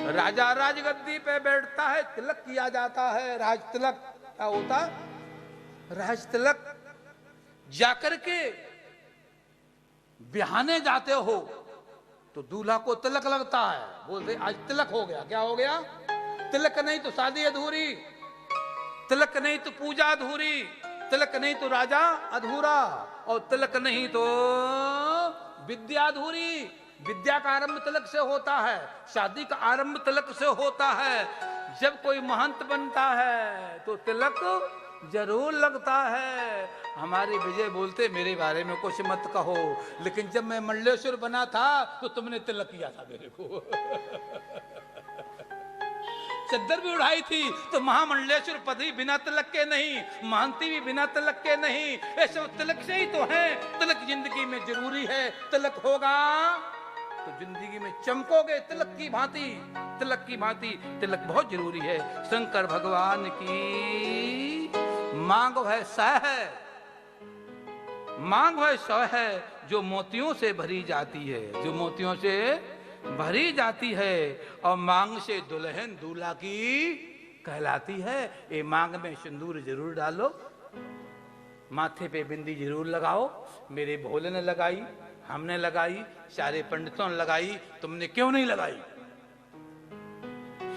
राजा राजगद्दी पे बैठता है, तिलक किया जाता है, राज तिलक। क्या होता? राज तिलक। जाकर के बिहाने जाते हो तो दूल्हा को तिलक लगता है, बोलते आज तिलक हो गया। क्या हो गया? तिलक नहीं तो शादी अधूरी, तिलक नहीं तो पूजा अधूरी, तिलक नहीं तो राजा अधूरा, और तिलक नहीं तो विद्या अधूरी। विद्या का आरंभ तिलक से होता है, शादी का आरंभ तिलक से होता है। जब कोई महंत बनता है तो तिलक जरूर लगता है। हमारे विजय बोलते मेरे बारे में कुछ मत कहो, लेकिन जब मैं मंडलेश्वर बना था तो तुमने तिलक किया था मेरे को। चद्दर भी उड़ाई थी तो महामंडलेश्वर पति बिना तिलक के नहीं, महंती भी बिना तिलक के नहीं। ऐसे तिलक से ही तो है। तिलक जिंदगी में जरूरी है। तिलक होगा तो जिंदगी में चमकोगे तिलक की भांति, तिलक की भांति। तिलक बहुत जरूरी है। शंकर भगवान की मांग है सह है, मांग है सह है जो मोतियों से भरी जाती है, जो मोतियों से भरी जाती है। और मांग से दुल्हन दूल्हा की कहलाती है। ये मांग में सिंदूर जरूर डालो, माथे पे बिंदी जरूर लगाओ। मेरे भोले ने लगाई, हमने लगाई, सारे पंडितों ने लगाई, तुमने क्यों नहीं लगाई?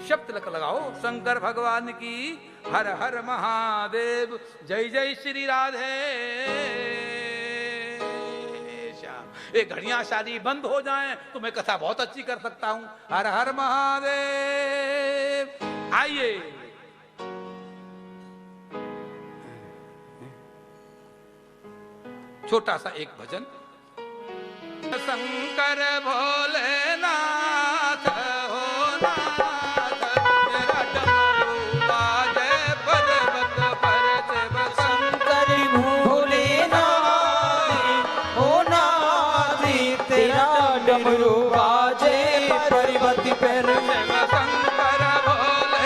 शब्द तिलक लगाओ। शंकर भगवान की हर हर महादेव, जय जय श्री राधे। ये घड़ियां सारी बंद हो जाएं तो मैं कथा बहुत अच्छी कर सकता हूं। हर हर महादेव। आइए छोटा सा एक भजन। शंकर भोलेनाथ हो नाथ, तेरा डमरू बाजे पर्वत पर शिव। शंकर भोलेनाथ हो नाथ, तेरा डमरू बाजे पर्वत पर। शंकर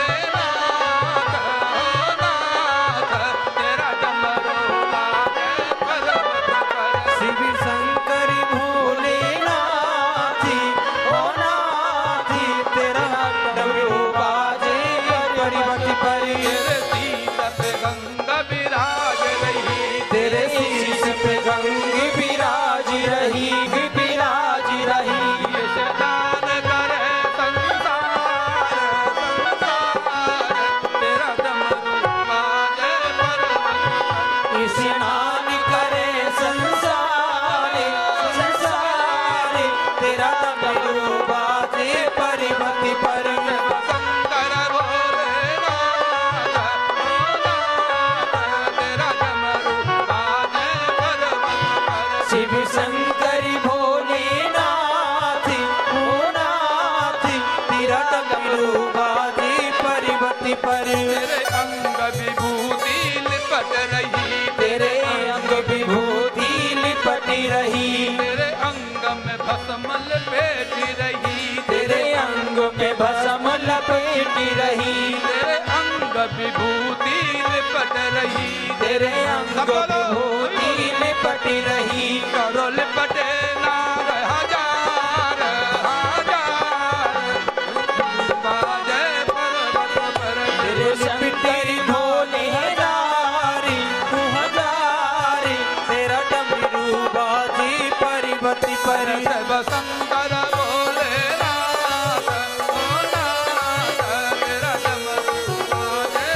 भोलेनाथ हो नाथ, तेरा डमरू बाजे पर्वत पर। शिव शंकर भोलेनाथ हो नाथ, तेरा डमरू बाजे पर्वत पर। तेरे शीश पे गंग विराज रही, विराज रही, विराज रही। ये शैतान करे संसार, संसार, तेरा डमरू बाजे पर्वत पर। स्नान करे संसार, संसार, तेरा डमरू बाजे पर्वत पर। शंकर भोलेनाथ हो नाथ, तेरा डमरू बाजे पर्वत पर। शिव शंकर भोलेनाथ हो नाथ, तेरा डमरू बाजे पर्वत पर। तेरे अंग विभूति लिपट रही, तेरे अंग विभूति लिपटी रही, तेरे अंग में भस्म लपेटी रही, तेरे अंग में भस्म लपेटी रही, तेरे अंग विभूति लिपट रही, तेरे अंग विभूति लिपटी रही। करो लिपटे नाग हजार हजार, बाजे पर्वत पर। तेरे शंकर भोलेनाथ तू हजार, तेरा डमरू बाजे पर्वत पर। शिव शंकर भोलेनाथ हो नाथ, तेरा डमरू बाजे।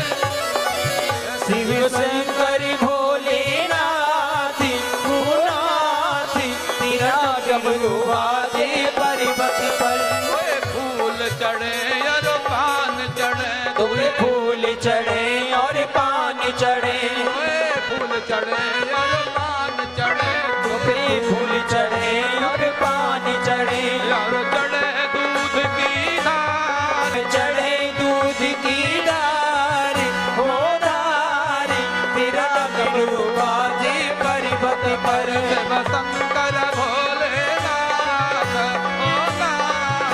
शिव शंकर भोलेनाथ तू नाथ, तेरा डमरू बाजे पर्वत पर। ओए फूल चढ़े और पान चढ़े, तुम्हें फूल चढ़े और पान चढ़े, ओए फूल चढ़े और पान चढ़े, तुम्हें फूल चढ़े और पान चढ़े। और चढ़े दूध की धार, चढ़े दूध की धार हो धार, तेरा डमरू बाजे पर्वत पर। शिव शंकर भोलेनाथ हो नाथ,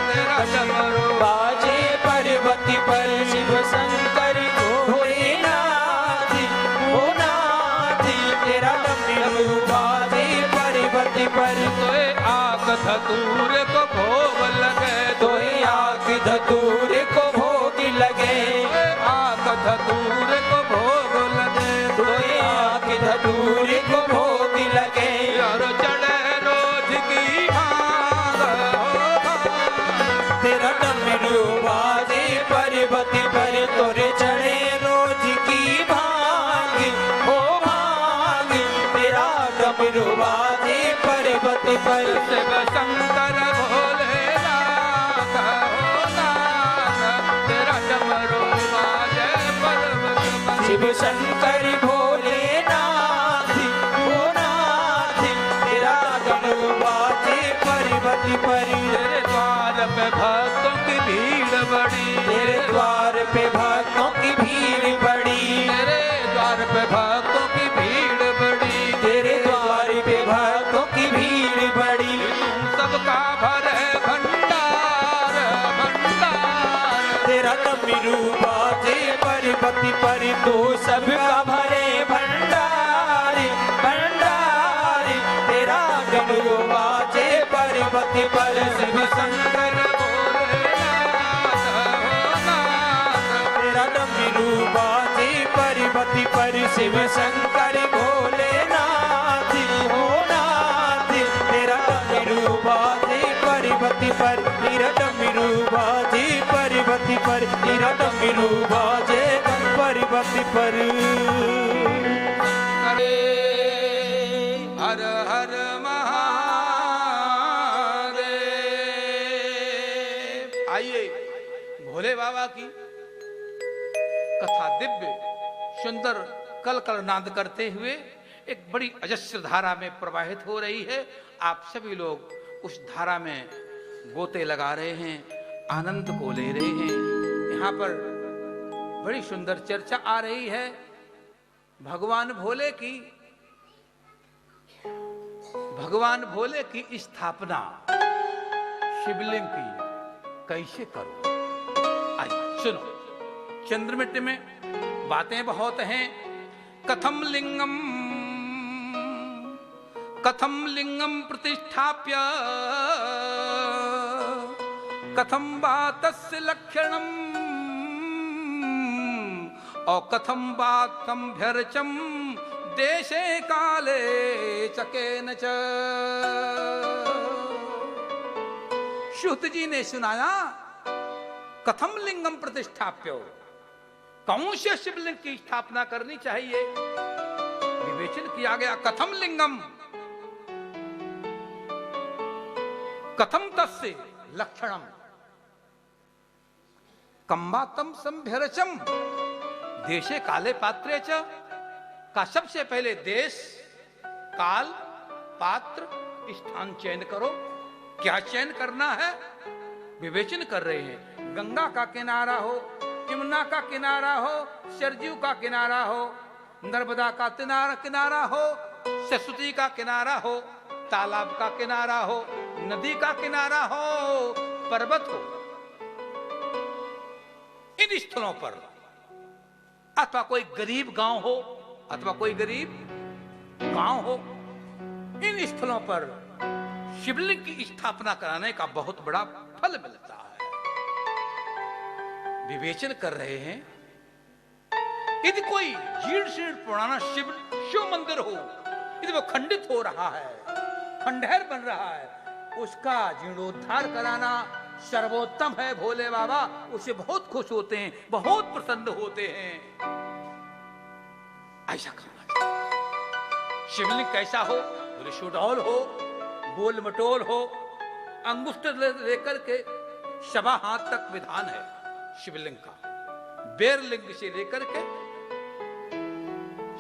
तेरा डमरू बाजे पर्वत पर। शिव शंकर भोलेनाथ हो नाथ, तेरा डमरू बाजे पर्वत पर। तोए आग धतूर को भोग लगे, तोहे आग आक धतूर को भोग लगे, आक धतूर को भोग लगे, कोई आक धतूर को भोग लगे। और चढ़े रोज की भांग तेरा डमरू बाजे पर्वत पर, तोरे चढ़े रोज की भांग हो भांग। तेरा डमरू बाजे पर्वत पर, शिव शंकर भोलेनाथ हो नाथ, तेरा डमरू बाजे पर्वत पर। शिव शंकर भोलेनाथ हो नाथ, तेरा डमरू बाजे पर्वत पर। तेरे द्वार पे भक्तों की भीड़ बड़ी, तेरे द्वार पे भक्तों की भीड़ बड़ी, तेरे द्वार पे भक्तों की भीड़ बड़ी, तेरे द्वार पे भक्तों की भीड़ बड़ी। तुम सबका भरे भंडार भंडार, तेरा डमरू बाजे पर्वत पर, तो सबका भरे भंडार भंडार। तेरा डमरू बाजे पर्वत पर, शिव शंकर भोलेनाथ हो नाथ, तेरा डमरू बाजे पर्वत पर। शिव शंकर भोलेनाथ हो नाथ, तेरा डमरू बाजे पर्वत पर। तेरा डमरू बाजे पर्वत पर, तेरा डमरू बाजे पर्वत पर। हर हर महादेव। आइए भोले बाबा की कथा दिव्य सुंदर कल कल नाद करते हुए एक बड़ी अजस्र धारा में प्रवाहित हो रही है। आप सभी लोग उस धारा में गोते लगा रहे हैं, आनंद को ले रहे हैं। यहाँ पर बड़ी सुंदर चर्चा आ रही है भगवान भोले की स्थापना शिवलिंग की कैसे करो। आइए सुनो, चंद्रमिट्ट में बातें बहुत हैं। कथम लिंगम प्रतिष्ठाप्य, कथम वा तस्य लक्षणम, और कथम वा सम्भ्यर्चम देशे काले चकेन च। सूत जी ने सुनाया कथम लिंगम प्रतिष्ठाप्यो, कौन से शिवलिंग की स्थापना करनी चाहिए। विवेचन किया गया कथम लिंगम, कथम तस्य लक्षणम, कंबातम संभ्यरचम देशे काले पात्रे च। का सबसे पहले देश, काल, पात्र, स्थान चयन करो। क्या चयन करना है विवेचन कर रहे हैं। गंगा का किनारा हो, यमुना का किनारा हो, सरजू का किनारा हो, नर्मदा का किनारा हो, सरस्वती का किनारा हो, तालाब का किनारा हो, नदी का किनारा हो, पर्वत हो, इन स्थलों पर, अथवा कोई गरीब गांव हो, अथवा कोई गरीब गांव हो, इन स्थलों पर शिवलिंग की स्थापना कराने का बहुत बड़ा फल मिलता है। विवेचन कर रहे हैं यदि कोई जीर्ण शीर्ण पुराना शिव मंदिर हो, यदि वो खंडित हो रहा है, खंडहर बन रहा है, उसका जीर्णोद्धार कराना सर्वोत्तम है। भोले बाबा उससे बहुत खुश होते हैं, बहुत प्रसन्न होते हैं। ऐसा करना चाहिए। शिवलिंग कैसा हो, बोले सुडौल हो, गोल मटोल हो, अंगुष्ठ लेकर के सवा हाथ तक विधान है शिवलिंग का। बेर लिंग से लेकर के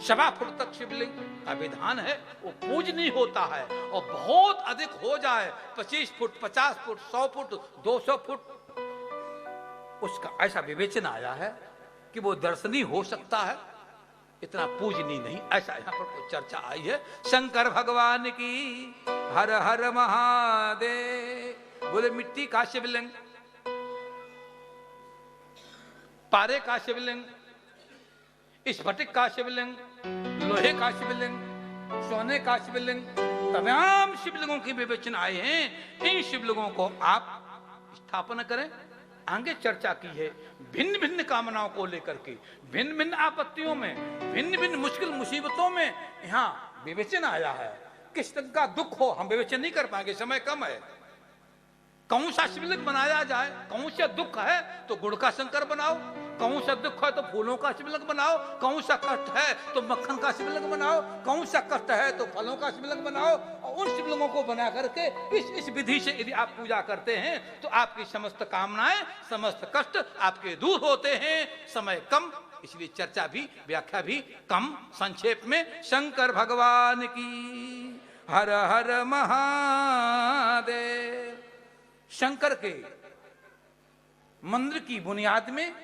सवा फुट तक शिवलिंग का विधान है। वो पूजनीय होता है, और बहुत अधिक हो जाए 25 फुट, 50 फुट, 100 फुट, 200 फुट, उसका ऐसा विवेचन आया है कि वो दर्शनीय हो सकता है, इतना पूजनीय नहीं। ऐसा यहां पर कोई चर्चा आई है। शंकर भगवान की हर हर महादेव। बोले मिट्टी का शिवलिंग, पारे का शिवलिंग, स्फटिक का शिवलिंग, लोहे का शिवलिंग, सोने का शिवलिंग, तमाम शिवलिंगों की विवेचन आए हैं। इन शिवलिंगों को आप स्थापना करें, आगे चर्चा की है भिन्न भिन्न कामनाओं को लेकर के, भिन्न भिन्न आपत्तियों में, भिन्न भिन्न मुश्किल मुसीबतों में यहाँ विवेचन आया है। किस तरह का दुख हो हम विवेचन नहीं कर पाएंगे, समय कम है। कौन सा शिवलिंग बनाया जाए, कौन सा दुख है तो गुड़ का शंकर बनाओ, कौन सा दुख है तो फूलों का शिवलिंग बनाओ, कौन सा कष्ट है तो मक्खन का शिवलिंग बनाओ, कौन सा कष्ट है तो फलों का शिवलिंग बनाओ। और उन शिवलिंगों को बना करके इस विधि से यदि आप पूजा करते हैं तो आपकी समस्त कामनाएं, समस्त कष्ट आपके दूर होते हैं। समय कम, इसलिए चर्चा भी व्याख्या भी कम। संक्षेप में शंकर भगवान की हर हर महादेव। शंकर के मंदिर की बुनियाद में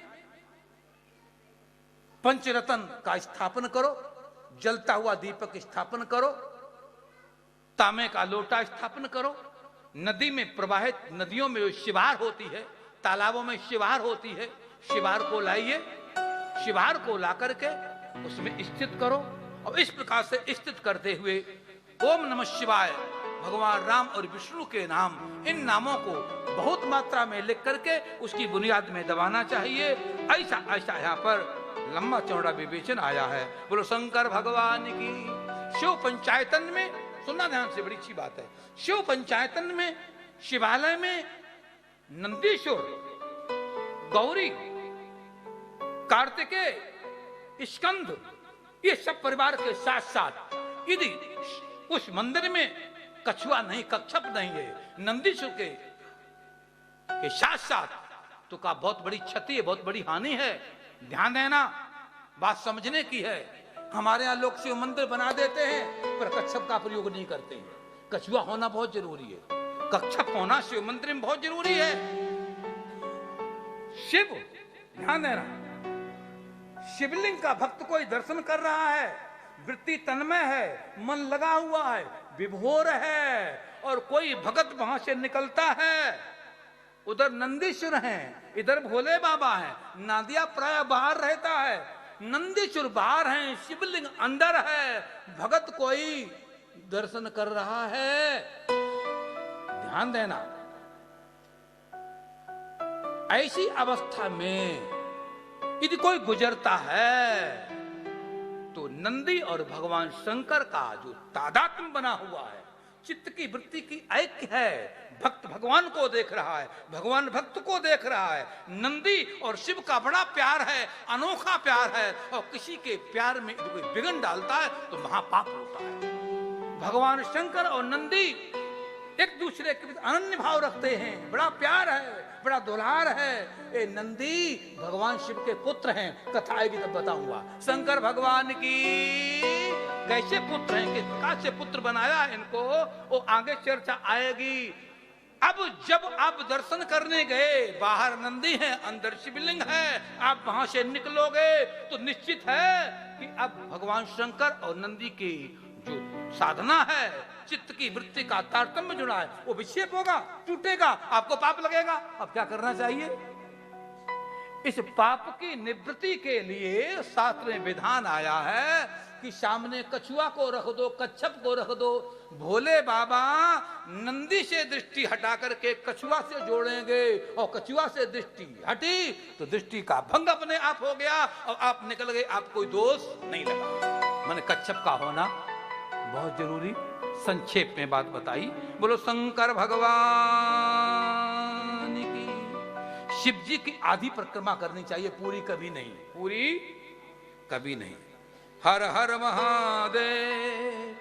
पंचरत्न का स्थापन करो, जलता हुआ दीपक स्थापन करो, तांबे का लोटा स्थापन करो, नदी में प्रवाहित, नदियों में जो शिवार होती है, तालाबों में शिवार होती है, शिवार को लाइए, शिवार को ला करके उसमें स्थित करो। और इस प्रकार से स्थित करते हुए ओम नमः शिवाय, भगवान राम और विष्णु के नाम, इन नामों को बहुत मात्रा में लिख करके उसकी बुनियाद में दबाना चाहिए। ऐसा ऐसा यहाँ पर लंबा चौड़ा विवेचन आया है। बोलो शंकर भगवान की। शिव पंचायतन में, सुनना ध्यान से, बड़ी अच्छी बात है। शिव पंचायतन में, शिवालय में नंदीश्वर, गौरी, कार्तिकेय, स्कंद, ये सब परिवार के साथ साथ यदि उस मंदिर में कछुआ नहीं, कच्छप नहीं है, नंदीश्वर के साथ साथ तो का बहुत बड़ी क्षति है, बहुत बड़ी हानि है। ध्यान देना, बात समझने की है। हमारे यहाँ लोग शिव मंदिर बना देते हैं पर कच्छप का प्रयोग नहीं करते हैं। कछुआ होना बहुत जरूरी है, कच्छप होना शिव मंदिर में बहुत जरूरी है। शिव, ध्यान देना, शिवलिंग का भक्त कोई दर्शन कर रहा है, वृत्ति तन्मय है, मन लगा हुआ है, विभोर है, और कोई भगत वहां से निकलता है, उधर नंदीश्वर हैं, इधर भोले बाबा हैं, नादिया प्राय बाहर रहता है, नंदीश्वर बाहर हैं, शिवलिंग अंदर है, भगत कोई दर्शन कर रहा है। ध्यान देना, ऐसी अवस्था में यदि कोई गुजरता है तो नंदी और भगवान शंकर का जो तादात्म्य बना हुआ है, चित्त की वृत्ति की ऐक्य है, भक्त भगवान को देख रहा है, भगवान भक्त को देख रहा है। नंदी और शिव का बड़ा प्यार है, अनोखा प्यार है, और किसी के प्यार में कोई विघ्न डालता है तो महापाप होता है। भगवान शंकर और नंदी एक दूसरे के प्रति अनन्य भाव रखते हैं, बड़ा प्यार है, बड़ा दुलार है। ये नंदी भगवान शिव के पुत्र हैं, कथा आएगी तब बताऊंगा। शंकर भगवान की कैसे पुत्र हैं, किस प्रकार से पुत्र बनाया इनको, वो आगे चर्चा आएगी। अब जब आप दर्शन करने गए, बाहर नंदी है, अंदर शिवलिंग है, आप वहां से निकलोगे तो निश्चित है कि अब भगवान शंकर और नंदी की जो साधना है, चित्त की वृत्ति का तारतम्य जुड़ा है, वो विक्षेप होगा, टूटेगा, आपको पाप लगेगा। अब क्या करना चाहिए? इस पाप की निवृत्ति के लिए शास्त्र में विधान आया है कि सामने कछुआ को रख दो, कच्छप को रख दो, भोले बाबा नंदी से दृष्टि हटा करके कछुआ से जोड़ेंगे, और कछुआ से दृष्टि हटी तो दृष्टि का भंग अपने आप हो गया और आप निकल गए, आप कोई दोष नहीं लगा। मैंने कच्छप का होना बहुत जरूरी, संक्षेप में बात बताई। बोलो शंकर भगवान की। शिव जी की आधी परिक्रमा करनी चाहिए, पूरी कभी नहीं, पूरी कभी नहीं। हर हर महादेव,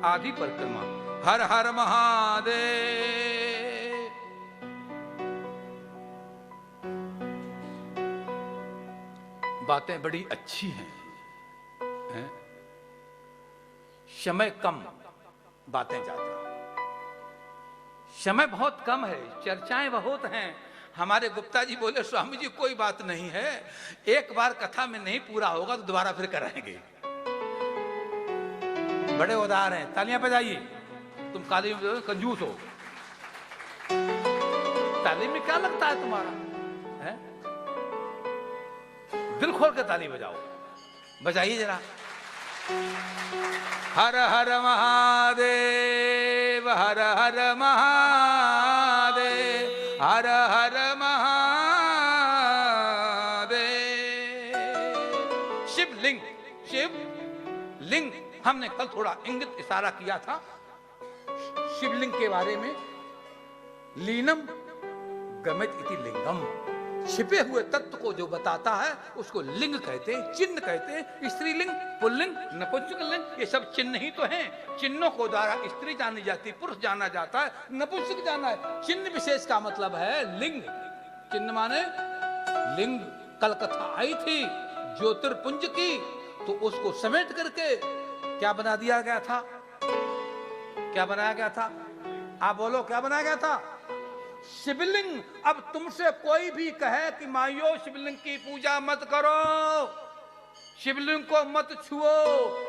आधी परिक्रमा, हर हर महादेव। बातें बड़ी अच्छी हैं, समय कम, बातें ज्यादा। समय बहुत कम है, चर्चाएं बहुत हैं। हमारे गुप्ता जी बोले स्वामी जी कोई बात नहीं है, एक बार कथा में नहीं पूरा होगा तो दोबारा फिर कराएंगे। बड़े उदार हैं, तालियां बजाइए। तुम काली में कंजूस हो, ताली में क्या लगता है तुम्हारा है? दिल खोल के ताली बजाओ, बजाइए जरा। हर हर महादेव, हर हर महादेव, हर हर महादेव। हमने कल थोड़ा इंगित इशारा किया था शिवलिंग के बारे में। लीनम गमित इति लिंगम, छिपे हुए तत्व को जो बताता है उसको लिंग कहते हैं, चिन्ह कहते हैं। स्त्रीलिंग, पुल्लिंग, नपुंसकलिंग, ये सब चिन्ह ही तो हैं। चिन्हों को द्वारा स्त्री जानी जाती, पुरुष जाना जाता है, नपुंसक जाना है। चिन्ह विशेष का मतलब है लिंग। चिन्ह माने लिंग। कल कथा आई थी ज्योतिर्पुंज की, तो उसको समेट करके क्या बना दिया गया था? क्या बनाया गया था? आप बोलो, क्या बनाया गया था? शिवलिंग। अब तुमसे कोई भी कहे कि माइयो शिवलिंग की पूजा मत करो, शिवलिंग को मत छुओ,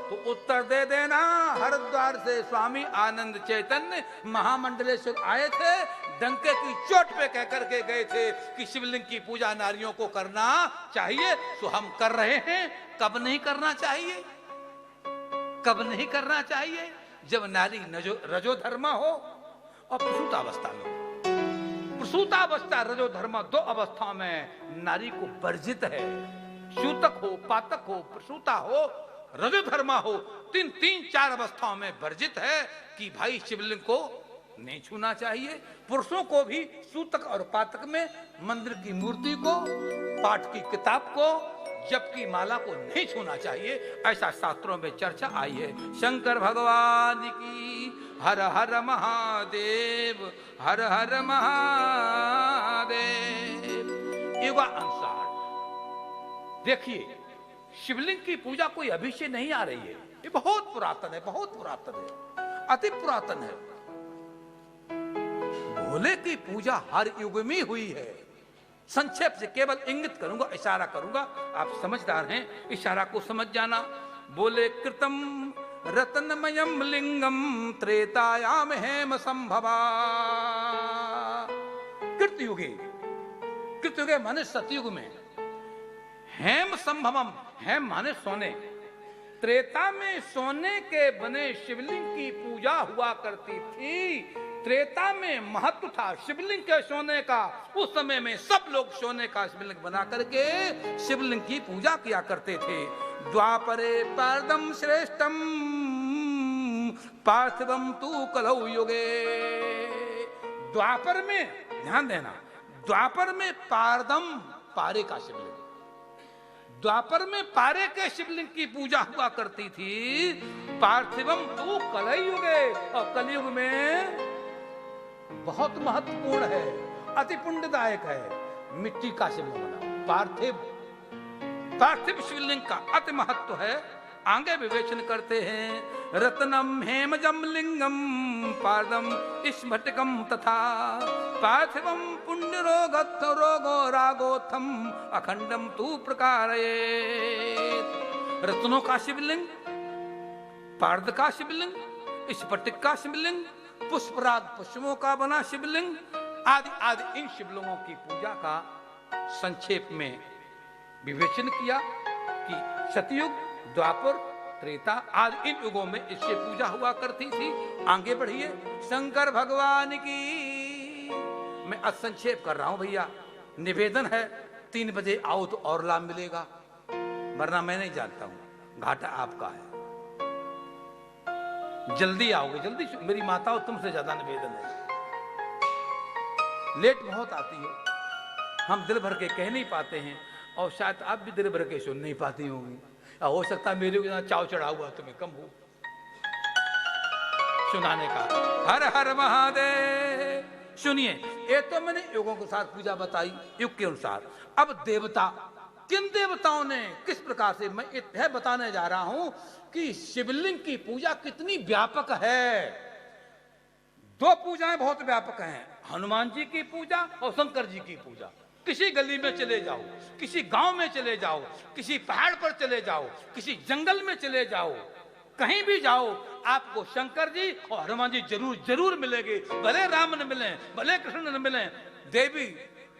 तो उत्तर दे देना। हरिद्वार से स्वामी आनंद चैतन्य महामंडलेश्वर आए थे, डंके की चोट पे कह करके गए थे कि शिवलिंग की पूजा नारियों को करना चाहिए। तो हम कर रहे हैं। कब नहीं करना चाहिए? कब नहीं करना चाहिए? जब नारी रजोधर्मा हो और प्रसूतावस्था में। प्रसूतावस्था रजोधर्मा दो अवस्था में नारी को वर्जित है। सूतक हो, पातक हो, प्रसूता हो, रजोधर्मा हो, तीन चार अवस्थाओं में वर्जित है कि भाई शिवलिंग को नहीं छूना चाहिए। पुरुषों को भी सूतक और पातक में मंदिर की मूर्ति को, पाठ की किताब को, जप की माला को नहीं छूना चाहिए। ऐसा शास्त्रों में चर्चा आई है। शंकर भगवान की हर हर महादेव, हर हर महादेव। युगा अनुसार देखिए, शिवलिंग की पूजा कोई अभी से नहीं आ रही है। ये बहुत पुरातन है, बहुत पुरातन है, अति पुरातन है। भोले की पूजा हर युग में हुई है। संक्षेप से केवल इंगित करूंगा, इशारा करूंगा, आप समझदार हैं, इशारा को समझ जाना। बोले कृतम रत्नमयम लिंगम त्रेतायाम हेम संभवा। कृतयुगे, कृतयुगे माने सतयुग में, हेम संभवम, हेम माने सोने, त्रेता में सोने के बने शिवलिंग की पूजा हुआ करती थी। त्रेता में महत्व था शिवलिंग के सोने का। उस समय में सब लोग सोने का शिवलिंग बना करके शिवलिंग की पूजा किया करते थे। द्वापरे पारदम श्रेष्ठम पार्थिवम तू कलौ युगे। द्वापर में, ध्यान देना, द्वापर में पारदम, पारे का शिवलिंग, द्वापर में पारे के शिवलिंग की पूजा हुआ करती थी। पार्थिवम तू कलयुगे, और कलयुग में बहुत महत्वपूर्ण है, अति पुण्यदायक है। मिट्टी का शिवलिंग बनाओ, पार्थिव, पार्थिव शिवलिंग का अति महत्व है। आगे विवेचन करते हैं। रत्नम हेमजम लिंगम पार्दम स्फटिकम तथा पार्थिवम पुण्य रोगो रागोत्थम अखंडम तू प्रकारये। रत्नों का शिवलिंग, पार्द का शिवलिंग, स्फटिक का शिवलिंग, पुष्पराग पुष्पों का बना शिवलिंग आदि आदि, इन शिवलिंगों की पूजा का संक्षेप में विवेचन किया कि सतयुग, द्वापर, त्रेता आदि इन युगों में इससे पूजा हुआ करती थी। आगे बढ़िए। शंकर भगवान की, मैं असंक्षेप कर रहा हूं भैया, निवेदन है 3 बजे आओ तो और लाभ मिलेगा, वरना मैं नहीं जानता हूं, घाटा आपका है। जल्दी आओगे, जल्दी, मेरी माताओं तुमसे ज्यादा निवेदन है। लेट बहुत आती है, हम दिल भर के कह नहीं पाते हैं, और शायद आप भी दिल भर के सुन नहीं पाती होंगी। हो सकता है मेरे को चाव चढ़ा हुआ तुम्हें कम हो सुनाने का। हर हर महादेव। सुनिए, ये तो मैंने युगों के साथ पूजा बताई, युग के अनुसार। अब देवता, किन देवताओं ने किस प्रकार से, मैं यह बताने जा रहा हूं कि शिवलिंग की पूजा कितनी व्यापक है। 2 पूजाएं बहुत व्यापक हैं, हनुमान जी की पूजा और शंकर जी की पूजा। किसी गली में चले जाओ, किसी गांव में चले जाओ, किसी पहाड़ पर चले जाओ, किसी जंगल में चले जाओ, कहीं भी जाओ, आपको शंकर जी और हनुमान जी जरूर जरूर मिलेंगे। भले राम न मिले, भले कृष्ण न मिले, देवी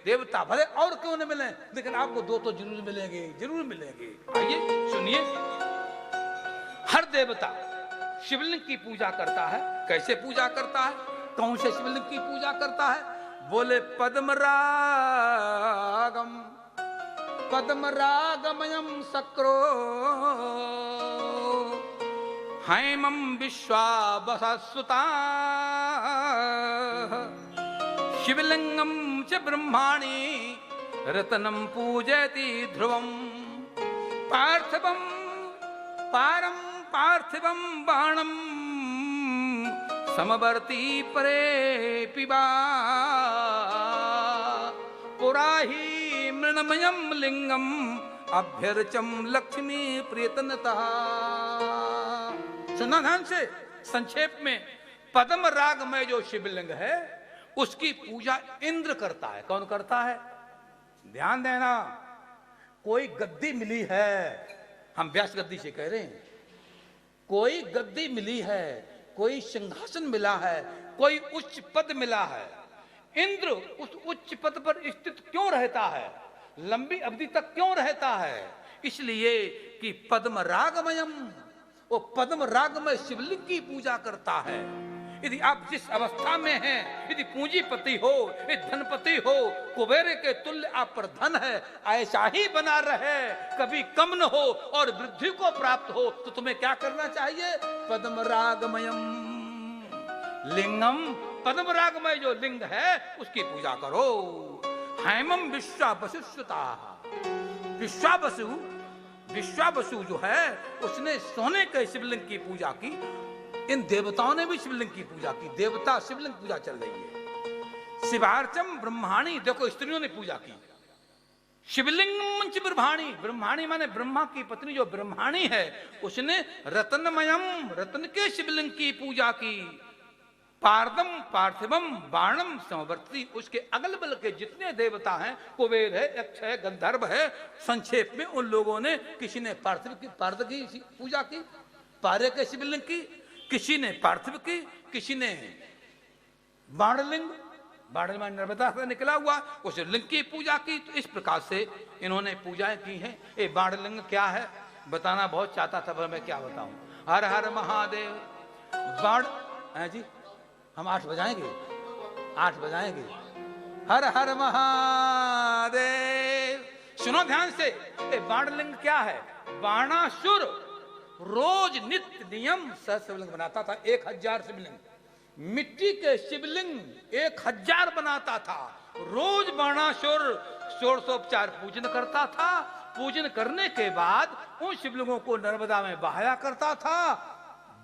देवता भले और क्यों न मिले, लेकिन आपको 2 तो जरूर मिलेंगे, जरूर मिलेंगे। आइए सुनिए। हर देवता शिवलिंग की पूजा करता है। कैसे पूजा करता है? कौन से शिवलिंग की पूजा करता है? बोले पद्म रागम, पद्म रागमयम सक्रो हैमं विश्वावसुता शिवलिंगं च ब्रह्माणि रत्नं पूजयति ध्रुवं पार्थिवं पारं पार्थिवं बाणं समवर्ती परे पिबा पुरा हि मृणमयं लिंगम अभ्यर्चम लक्ष्मी प्रियतनतः। सुना ध्यान से, संक्षेप में पद्म राग में जो शिवलिंग है उसकी पूजा इंद्र करता है। कौन करता है? ध्यान देना, कोई गद्दी मिली है, हम व्यास गद्दी से कह रहे हैं, कोई गद्दी मिली है, कोई सिंहासन मिला है, कोई उच्च पद मिला है, इंद्र उस उच्च पद पर स्थित क्यों रहता है, लंबी अवधि तक क्यों रहता है? इसलिए कि पद्म रागमयम, वो पद्म रागमय शिवलिंग की पूजा करता है। यदि आप जिस अवस्था में हैं, यदि पूंजीपति हो, यदि धनपति हो, कुबेर के तुल्य आप पर धन है, ऐसा ही बना रहे, कभी कम न हो और वृद्धि को प्राप्त हो, तो तुम्हें क्या करना चाहिए? पद्म रागमयम लिंगम, पद्म रागमय जो लिंग है उसकी पूजा करो। हैमम विश्वावसुता, विश्वावसु जो है उसने सोने के शिवलिंग की पूजा की। इन देवताओं ने भी शिवलिंग की पूजा की, देवता शिवलिंग पूजा चल रही है। शिवार्चम ब्रह्माणी, देखो स्त्रियों ने पूजा की। शिवलिंग मंच ब्रह्माणी, ब्रह्माणी माने ब्रह्मा की पत्नी जो ब्रह्माणी है, उसने रत्नमयम, रत्न के शिवलिंग की पूजा की। पार्दम पार्थिवम बाणम समवर्ती, उसके अगल बगल के जितने देवता हैं, कुबेर है, यक्ष है, गंधर्व है, संक्षेप में उन लोगों ने, किसी ने पार्थिव की, पार्थ की पूजा की, पारे के शिवलिंग की, किसी ने पार्थिव की, किसी ने बाणलिंग, बाणलिंग नर्मदा से निकला हुआ उस लिंग की पूजा की। तो इस प्रकार से इन्होंने पूजाएं की हैं। ये बाणलिंग क्या है बताना बहुत चाहता था, पर मैं क्या बताऊं। हर हर महादेव। बाण है जी, हम 8 बजाएंगे, 8 बजाएंगे। हर हर महादेव। सुनो ध्यान से, ये बाणलिंग क्या है? बाणासुर रोज नित्य नियम शिवलिंग बनाता था। 1000 शिवलिंग, मिट्टी के शिवलिंग 1000 बनाता था। रोज बाणासुर षोडशोपचार पूजन करता था। पूजन करने के बाद उन शिवलिंगों को नर्मदा में बहाया करता था।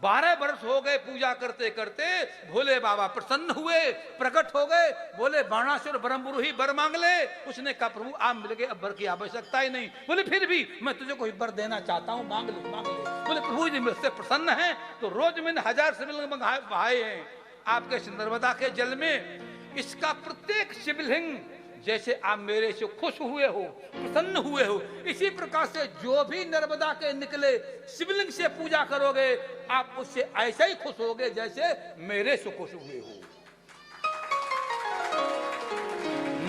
12 वर्ष हो गए पूजा करते करते, भोले बाबा प्रसन्न हुए, प्रकट हो गए, बोले बाणासुर बरमबुरु ही वर मांग ले। उसने कहा प्रभु आप मिल गए, अब वर की आवश्यकता ही नहीं। बोले फिर भी मैं तुझे कोई वर देना चाहता हूँ, मांग ले मांग ले। बोले प्रभु जी मुझसे प्रसन्न है, तो रोज मैंने 1000 शिवलिंग बहाए हैं आपके नर्मदा के जल में। इसका प्रत्येक शिवलिंग जैसे आप मेरे से खुश हुए हो, प्रसन्न हुए हो, इसी प्रकार से जो भी नर्मदा के निकले शिवलिंग से पूजा करोगे, आप उससे ऐसे ही खुश होगे जैसे मेरे से खुश हुए हो।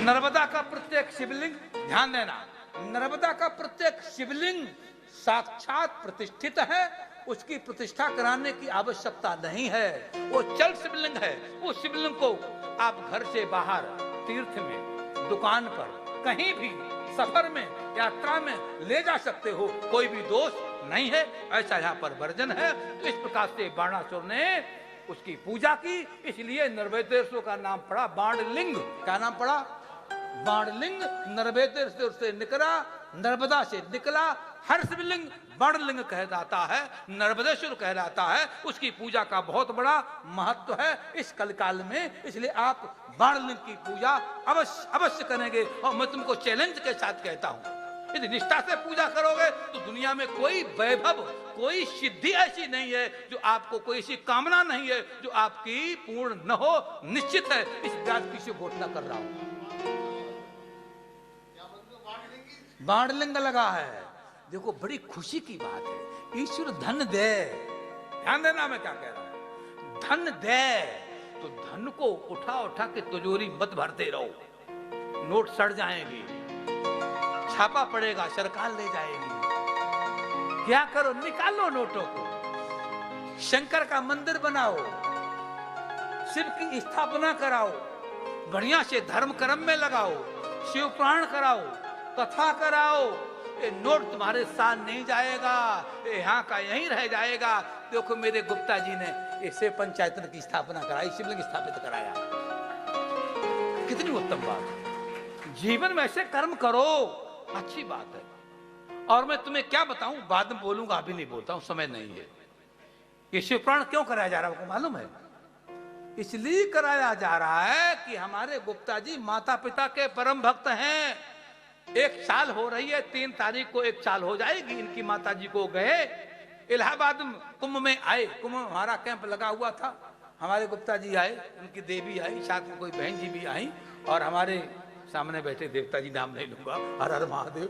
नर्मदा का प्रत्येक शिवलिंग, ध्यान देना, नर्मदा का प्रत्येक शिवलिंग साक्षात प्रतिष्ठित है। उसकी प्रतिष्ठा कराने की आवश्यकता नहीं है, वो चल शिवलिंग है। उस शिवलिंग को आप घर से बाहर, तीर्थ में, दुकान पर, कहीं भी, सफर में, यात्रा में ले जा सकते हो, कोई भी दोष नहीं है, ऐसा यहाँ पर वर्जन है। तो इस प्रकार से बाणासुर ने उसकी पूजा की, इसलिए नर्मदेश्वर का नाम पड़ा बाणलिंग। क्या नाम पड़ा? बाणलिंग। नर्मदेश्वर से निकला, नर्मदा से निकला, हर शिवलिंग बाणलिंग कहलाता है, नर्मदेश्वर कहलाता है। उसकी पूजा का बहुत बड़ा महत्व है इस कलकाल में, इसलिए आप बाणलिंग की पूजा अवश्य अवश्य करेंगे। और मैं तुमको चैलेंज के साथ कहता हूं, यदि निष्ठा से पूजा करोगे तो दुनिया में कोई वैभव, कोई सिद्धि ऐसी नहीं है जो आपको, कोई ऐसी कामना नहीं है जो आपकी पूर्ण न हो, निश्चित है। इस बात की से घोषणा कर रहा हूं। बाणलिंग लगा है, देखो बड़ी खुशी की बात है। ईश्वर धन दे, ध्यान देना मैं क्या कह रहा हूं, धन दे तो धन को उठा उठा के तिजोरी मत भरते रहो, नोट सड़ जाएंगे, छापा पड़ेगा, सरकार ले जाएगी। क्या करो, निकालो नोटों को, शंकर का मंदिर बनाओ, शिव की स्थापना कराओ, बढ़िया से धर्म कर्म में लगाओ, शिव पुराण कराओ, कथा कराओ। ये नोट तुम्हारे साथ नहीं जाएगा, यहाँ का यहीं रह जाएगा। देखो मेरे गुप्ता जी ने इससे पंचायत की स्थापना कराई, शिवलिंग स्थापित कराया। कितनी उत्तम बात है। जीवन में ऐसे कर्म करो, अच्छी बात है। और मैं तुम्हें क्या बताऊं, बाद में बोलूंगा, अभी नहीं बोलता हूं, समय नहीं है। ये शिवपुराण क्यों कराया जा रहा है आपको मालूम है? इसलिए कराया जा रहा है कि हमारे गुप्ता जी माता पिता के परम भक्त हैं। 1 साल हो रही है, 3 तारीख को 1 साल हो जाएगी इनकी माता जी को गए। इलाहाबाद कुंभ में आए, कुंभ में हमारा कैंप लगा हुआ था, हमारे गुप्ता जी आए, उनकी देवी आई, साथ में कोई बहन जी भी आई, और हमारे सामने बैठे देवता जी, नाम नहीं लूंगा, हर हर महादेव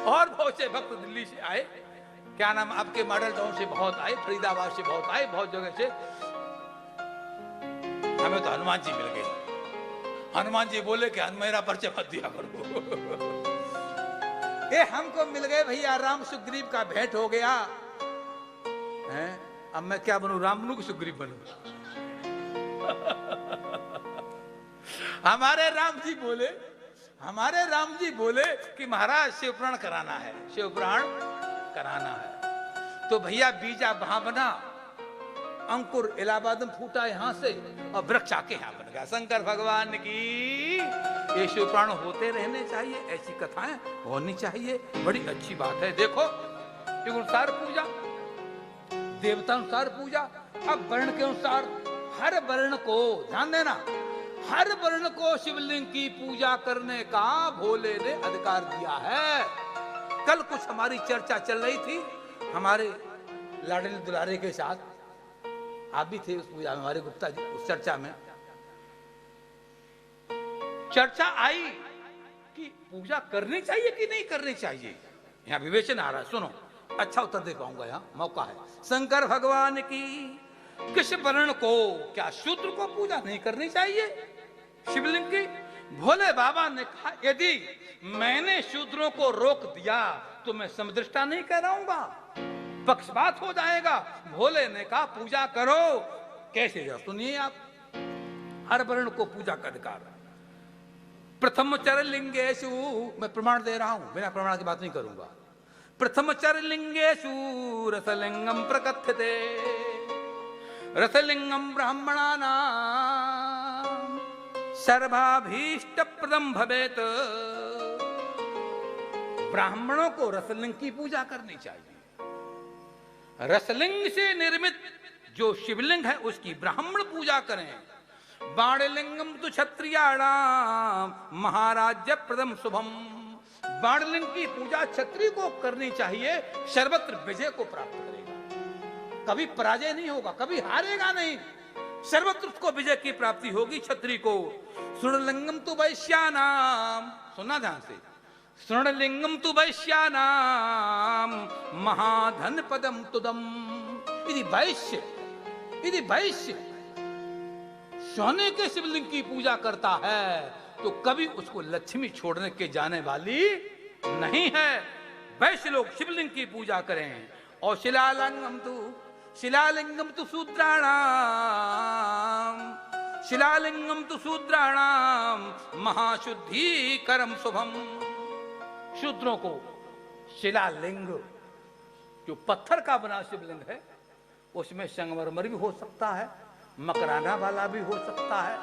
और बहुत से भक्त दिल्ली से आए, क्या नाम आपके मॉडल टाउन से बहुत आए, फरीदाबाद से बहुत आए, बहुत जगह से। हमें तो हनुमान जी मिल गए। हनुमान जी बोले कि मेरा परिचय मत दिया करो। ये हमको मिल गए भैया, राम सुग्रीव का भेंट हो गया है। अब मैं क्या बनूं, राम बनूं कि सुग्रीव बनूं? हमारे राम जी बोले कि महाराज शिवपुराण कराना है, शिवपुराण कराना है। तो भैया बीजा वहां बना, अंकुर इलाहाबाद में फूटा यहां से, और वृक्ष आके यहां बन गया। शंकर भगवान की ये शिवपुराण होते रहने चाहिए, ऐसी कथाएं होनी चाहिए, बड़ी अच्छी बात है। देखो अनुसार पूजा, देवता अनुसार पूजा, अब वर्ण के अनुसार हर वर्ण को, ध्यान देना, हर वर्ण को शिवलिंग की पूजा करने का भोले ने अधिकार दिया है। कल कुछ हमारी चर्चा चल रही थी हमारे लाडले दुलारे के साथ, आप भी थे उस पूजा में, हमारे गुप्ता जी, उस चर्चा में चर्चा आई कि पूजा करनी चाहिए कि नहीं करनी चाहिए। यहां विवेचन आ रहा है, सुनो, अच्छा उत्तर दे पाऊंगा, यहां मौका है। शंकर भगवान की किस वर्ण को, क्या शूद्र को पूजा नहीं करनी चाहिए शिवलिंग की? भोले बाबा ने कहा यदि मैंने शूद्रों को रोक दिया तो मैं समदृष्टा नहीं कहलाऊंगा, पक्षपात हो जाएगा। भोले ने कहा पूजा करो। कैसे, जरा सुनिए आप, हर वर्ण को पूजा का अधिकार। प्रथम चर लिंगेशु, मैं प्रमाण दे रहा हूं, बिना प्रमाण की बात नहीं करूंगा। प्रथम चर लिंगेशु रसलिंगम प्रकथ्यते, रसलिंगम ब्राह्मणानां सर्वाभीष्ट प्रदम भवेत। ब्राह्मणों को रसलिंग की पूजा करनी चाहिए। रसलिंग से निर्मित जो शिवलिंग है उसकी ब्राह्मण पूजा करें। बाणलिंगम तो क्षत्रियाणाम महाराज्य प्रदम शुभम। बाणलिंग की पूजा क्षत्रिय को करनी चाहिए, सर्वत्र विजय को प्राप्त करेगा, कभी पराजय नहीं होगा, कभी हारेगा नहीं, सर्वत्र उसको विजय की प्राप्ति होगी क्षत्रिय को। सुरलिंगम तो वैश्यानाम, सुनना ध्यान से, सुरलिंगम तो वैश्यानाम महाधन पदम तुदम। यदि वैश्य सोने के शिवलिंग की पूजा करता है तो कभी उसको लक्ष्मी छोड़ने के जाने वाली नहीं है। वैश्य लोग शिवलिंग की पूजा करें। और शिलालिंगम तो शूद्राणाम महाशुद्धि करम शुभम। शूद्रों को शिलालिंग, जो पत्थर का बना शिवलिंग है, उसमें संगमरमर भी हो सकता है, मकराना वाला भी हो सकता है,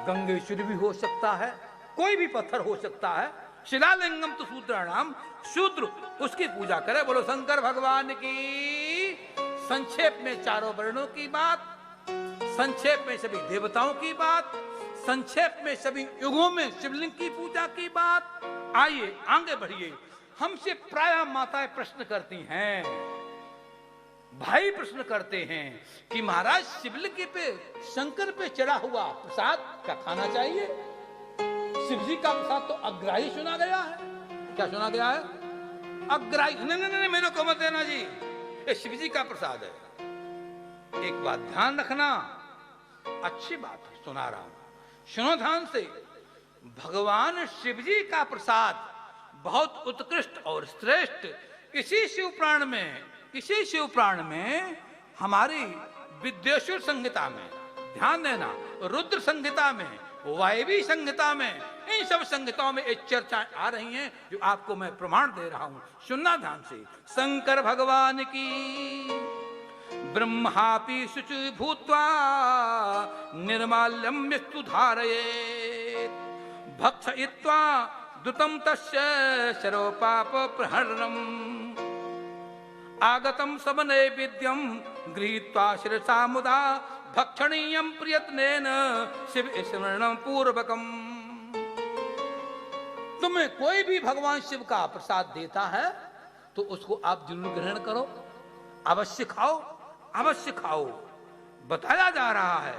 गंगेश्वरी भी हो सकता है, कोई भी पत्थर हो सकता है। शिलालिंगम तो शूद्राणाम, शूद्र उसकी पूजा करे। बोलो शंकर भगवान की। संक्षेप में चारों वर्णों की बात, संक्षेप में सभी देवताओं की बात, संक्षेप में सभी युगों में शिवलिंग की पूजा की बात। आइए आगे बढ़िए। हमसे प्रायः माताएं प्रश्न करती हैं, भाई प्रश्न करते हैं कि महाराज शिवलिंग पे, शंकर पे चढ़ा हुआ प्रसाद क्या खाना चाहिए? शिव जी का प्रसाद तो अग्राही सुना गया है। क्या सुना गया है? अग्राही। नहीं, मेरे को मत देना जी, ये शिव जी का प्रसाद है। एक बात ध्यान रखना, अच्छी बात है, सुना रहा हूं, सुनो ध्यान से। भगवान शिव जी का प्रसाद बहुत उत्कृष्ट और श्रेष्ठ। इसी शिवपुराण में हमारी विद्येश्वर संहिता में, ध्यान देना, रुद्र संहिता में, वायवी संहिता में, इन सब संहिताओं में एक चर्चा आ रही हैं जो आपको मैं प्रमाण दे रहा हूं, सुनना ध्यान से। शंकर भगवान की ब्रह्मापि शुचि भूत्वा निर्माल्यम यस्तु धारयेत् भक्षयित्वा दुतम तस्य शरोपाप प्रहरणम् आगतम समनैवेद्यम गृहीत्वा शिरसा मुदा भक्षणीयम प्रयत्नेन शिव स्मरणं पूर्वकम। तुम्हें कोई भी भगवान शिव का प्रसाद देता है तो उसको आप जरूर ग्रहण करो, अवश्य खाओ, अवश्य खाओ। बताया जा रहा है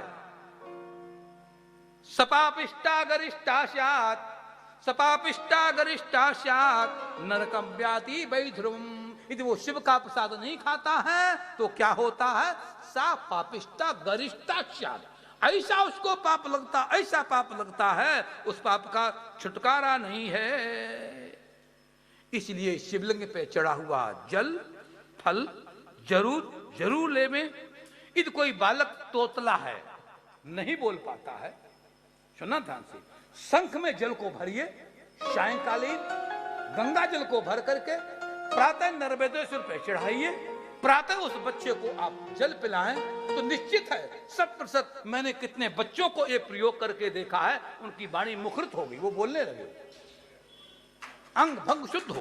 सपापिष्टा गरिष्ठा स्यात्, सपापिष्टा गरिष्ठा स्यात् नरकम व्याति वैध्रुवम्। यदि वो शिव का प्रसाद नहीं खाता है तो क्या होता है? सा पापिष्टा गरिष्ठा स्यात्, ऐसा उसको पाप लगता, ऐसा पाप लगता है, उस पाप का छुटकारा नहीं है। इसलिए शिवलिंग पे चढ़ा हुआ जल फल जरूर जरूर ले में। यदि कोई बालक तोतला है, नहीं बोल पाता है, सुना ध्यान से, शंख में जल को भरिए, सायंकालीन गंगा जल को भर करके प्रातः नर्मदेश्वर पे चढ़ाइए, प्रातः उस बच्चे को आप जल पिलाएं तो निश्चित है 100%, मैंने कितने बच्चों को ये प्रयोग करके देखा है, उनकी वाणी मुखरित हो गई, वो बोलने लगे, अंग भंग शुद्ध हो।